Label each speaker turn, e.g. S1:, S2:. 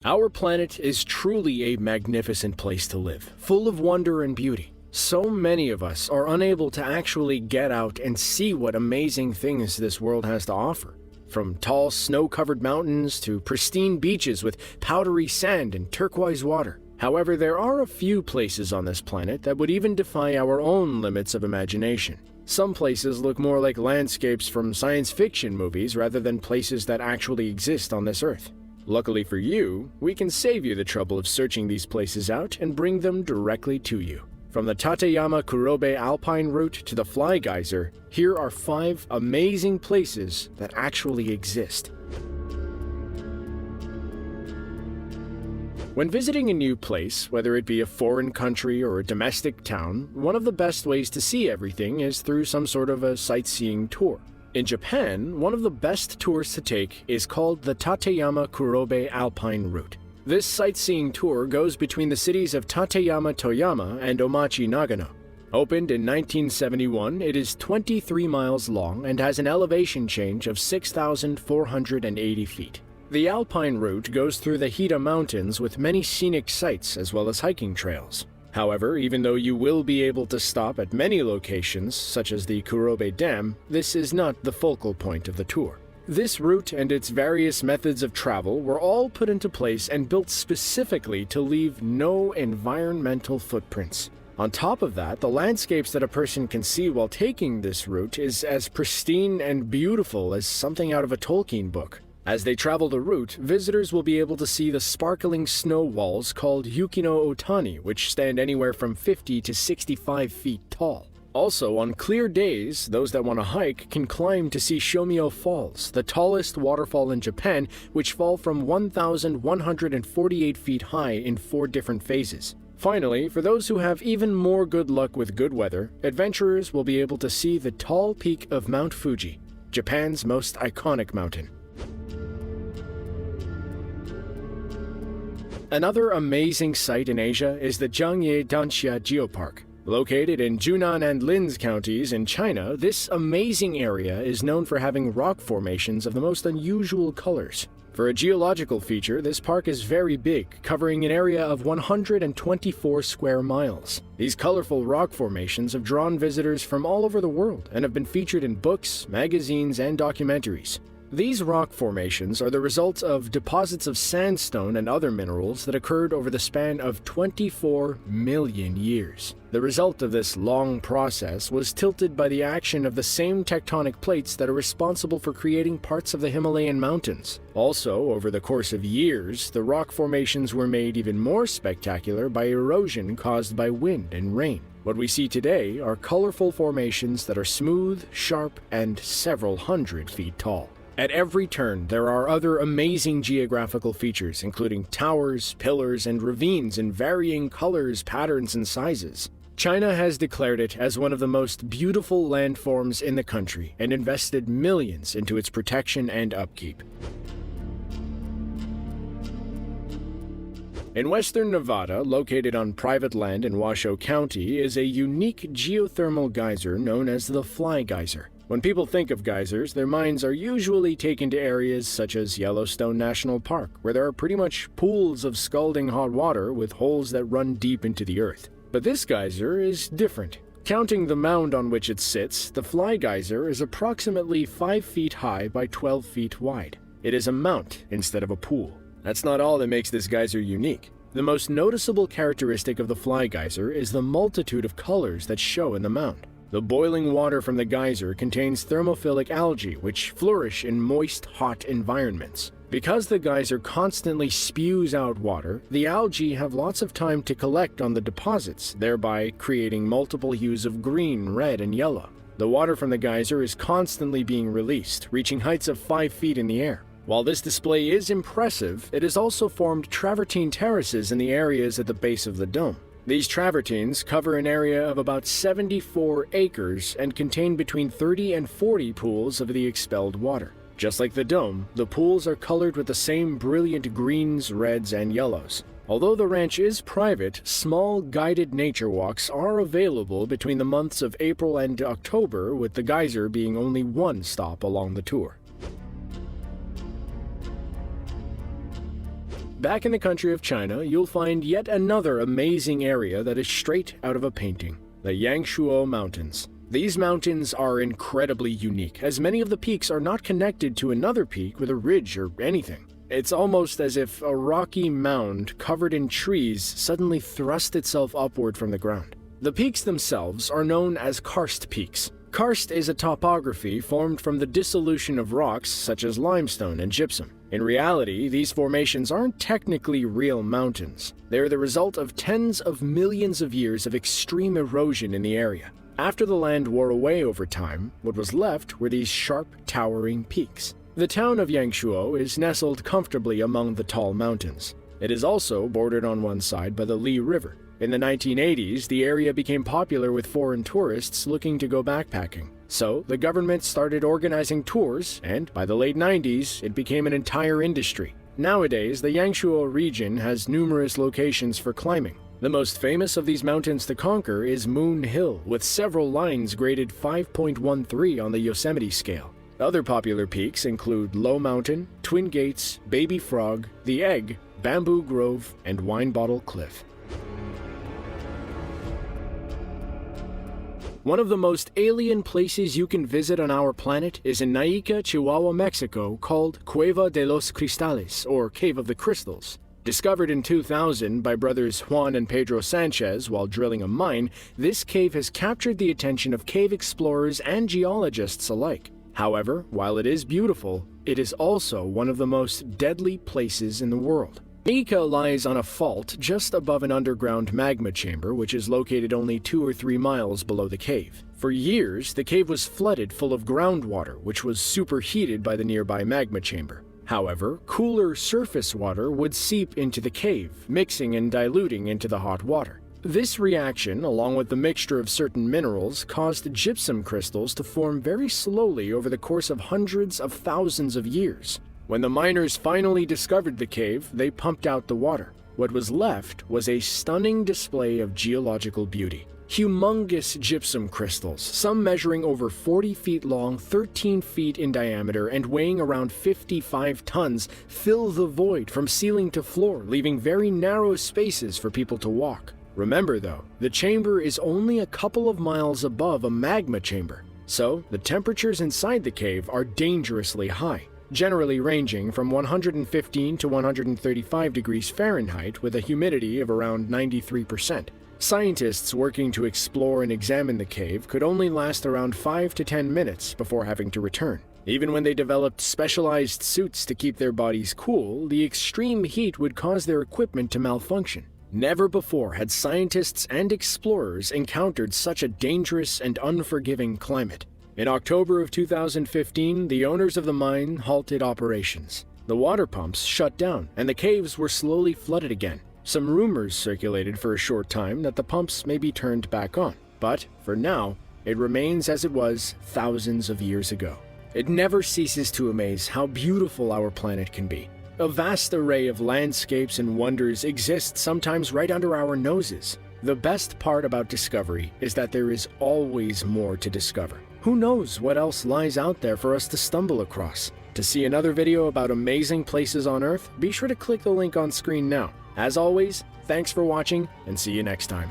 S1: Our planet is truly a magnificent place to live, full of wonder and beauty. So many of us are unable to actually get out and see what amazing things this world has to offer. From tall snow-covered mountains to pristine beaches with powdery sand and turquoise water. However, there are a few places on this planet that would even defy our own limits of imagination. Some places look more like landscapes from science fiction movies rather than places that actually exist on this Earth. Luckily for you, we can save you the trouble of searching these places out and bring them directly to you. From the Tateyama Kurobe Alpine route to the Fly Geyser, here are 5 amazing places that actually exist. When visiting a new place, whether it be a foreign country or a domestic town, one of the best ways to see everything is through some sort of a sightseeing tour. In Japan, one of the best tours to take is called the Tateyama Kurobe Alpine route. This sightseeing tour goes between the cities of Tateyama Toyama and Omachi Nagano. Opened in 1971, it is 23 miles long and has an elevation change of 6,480 feet. The Alpine route goes through the Yangshuo Mountains with many scenic sights as well as hiking trails. However, even though you will be able to stop at many locations, such as the Kurobe Dam, this is not the focal point of the tour. This route and its various methods of travel were all put into place and built specifically to leave no environmental footprints. On top of that, the landscapes that a person can see while taking this route is as pristine and beautiful as something out of a Tolkien book. As they travel the route, visitors will be able to see the sparkling snow walls called Yukino Otani, which stand anywhere from 50 to 65 feet tall. Also, on clear days, those that want to hike can climb to see Shomyo Falls, the tallest waterfall in Japan, which fall from 1,148 feet high in 4 different phases. Finally, for those who have even more good luck with good weather, adventurers will be able to see the tall peak of Mount Fuji, Japan's most iconic mountain. Another amazing site in Asia is the Zhangjiajie Danchijio Park. Located in Junan and Linz counties in China, this amazing area is known for having rock formations of the most unusual colors. For a geological feature, this park is very big, covering an area of 124 square miles. These colorful rock formations have drawn visitors from all over the world and have been featured in books, magazines, and documentaries. These rock formations are the result of deposits of sandstone and other minerals that occurred over the span of 24 million years. The result of this long process was tilted by the action of the same tectonic plates that are responsible for creating parts of the Himalayan mountains. Also, over the course of years, the rock formations were made even more spectacular by erosion caused by wind and rain. What we see today are colorful formations that are smooth, sharp, and several hundred feet tall. At every turn, there are other amazing geographical features, including towers, pillars, and ravines in varying colors, patterns, and sizes. China has declared it as one of the most beautiful landforms in the country and invested millions into its protection and upkeep. In western Nevada, located on private land in Washoe County, is a unique geothermal geyser known as the Fly Geyser. When people think of geysers, their minds are usually taken to areas such as Yellowstone National Park, where there are pretty much pools of scalding hot water with holes that run deep into the earth. But this geyser is different. Counting the mound on which it sits, the Fly Geyser is approximately 5 feet high by 12 feet wide. It is a mount instead of a pool. That's not all that makes this geyser unique. The most noticeable characteristic of the Fly Geyser is the multitude of colors that show in the mound. The boiling water from the geyser contains thermophilic algae which flourish in moist, hot environments. Because the geyser constantly spews out water, the algae have lots of time to collect on the deposits, thereby creating multiple hues of green, red, and yellow. The water from the geyser is constantly being released, reaching heights of 5 feet in the air. While this display is impressive, it has also formed travertine terraces in the areas at the base of the dome. These travertines cover an area of about 74 acres and contain between 30 and 40 pools of the expelled water. Just like the dome, the pools are colored with the same brilliant greens, reds, and yellows. Although the ranch is private, small guided nature walks are available between the months of April and October, with the geyser being only one stop along the tour. Back in the country of China, you'll find yet another amazing area that is straight out of a painting, the Yangshuo Mountains. These mountains are incredibly unique, as many of the peaks are not connected to another peak with a ridge or anything. It's almost as if a rocky mound covered in trees suddenly thrust itself upward from the ground. The peaks themselves are known as karst peaks. Karst is a topography formed from the dissolution of rocks such as limestone and gypsum. In reality, these formations aren't technically real mountains. They're the result of tens of millions of years of extreme erosion in the area. After the land wore away over time, what was left were these sharp, towering peaks. The town of Yangshuo is nestled comfortably among the tall mountains. It is also bordered on one side by the Li River. In the 1980s, the area became popular with foreign tourists looking to go backpacking. So, the government started organizing tours, and by the late 90s, it became an entire industry. Nowadays, the Yangshuo region has numerous locations for climbing. The most famous of these mountains to conquer is Moon Hill, with several lines graded 5.13 on the Yosemite scale. Other popular peaks include Low Mountain, Twin Gates, Baby Frog, The Egg, Bamboo Grove, and Wine Bottle Cliff. One of the most alien places you can visit on our planet is in Naica, Chihuahua, Mexico, called Cueva de los Cristales, or Cave of the Crystals. Discovered in 2000 by brothers Juan and Pedro Sanchez while drilling a mine, this cave has captured the attention of cave explorers and geologists alike. However, while it is beautiful, it is also one of the most deadly places in the world. Naica lies on a fault just above an underground magma chamber, which is located only 2 or 3 miles below the cave. For years, the cave was flooded full of groundwater, which was superheated by the nearby magma chamber. However, cooler surface water would seep into the cave, mixing and diluting into the hot water. This reaction, along with the mixture of certain minerals, caused gypsum crystals to form very slowly over the course of hundreds of thousands of years. When the miners finally discovered the cave, they pumped out the water. What was left was a stunning display of geological beauty. Humongous gypsum crystals, some measuring over 40 feet long, 13 feet in diameter, and weighing around 55 tons, fill the void from ceiling to floor, leaving very narrow spaces for people to walk. Remember though, the chamber is only a couple of miles above a magma chamber, so the temperatures inside the cave are dangerously high, generally ranging from 115 to 135 degrees Fahrenheit with a humidity of around 93%. Scientists working to explore and examine the cave could only last around 5 to 10 minutes before having to return. Even when they developed specialized suits to keep their bodies cool, the extreme heat would cause their equipment to malfunction. Never before had scientists and explorers encountered such a dangerous and unforgiving climate. In October of 2015, the owners of the mine halted operations. The water pumps shut down, and the caves were slowly flooded again. Some rumors circulated for a short time that the pumps may be turned back on, but for now, it remains as it was thousands of years ago. It never ceases to amaze how beautiful our planet can be. A vast array of landscapes and wonders exist sometimes right under our noses. The best part about discovery is that there is always more to discover. Who knows what else lies out there for us to stumble across? To see another video about amazing places on Earth, be sure to click the link on screen now. As always, thanks for watching, and see you next time.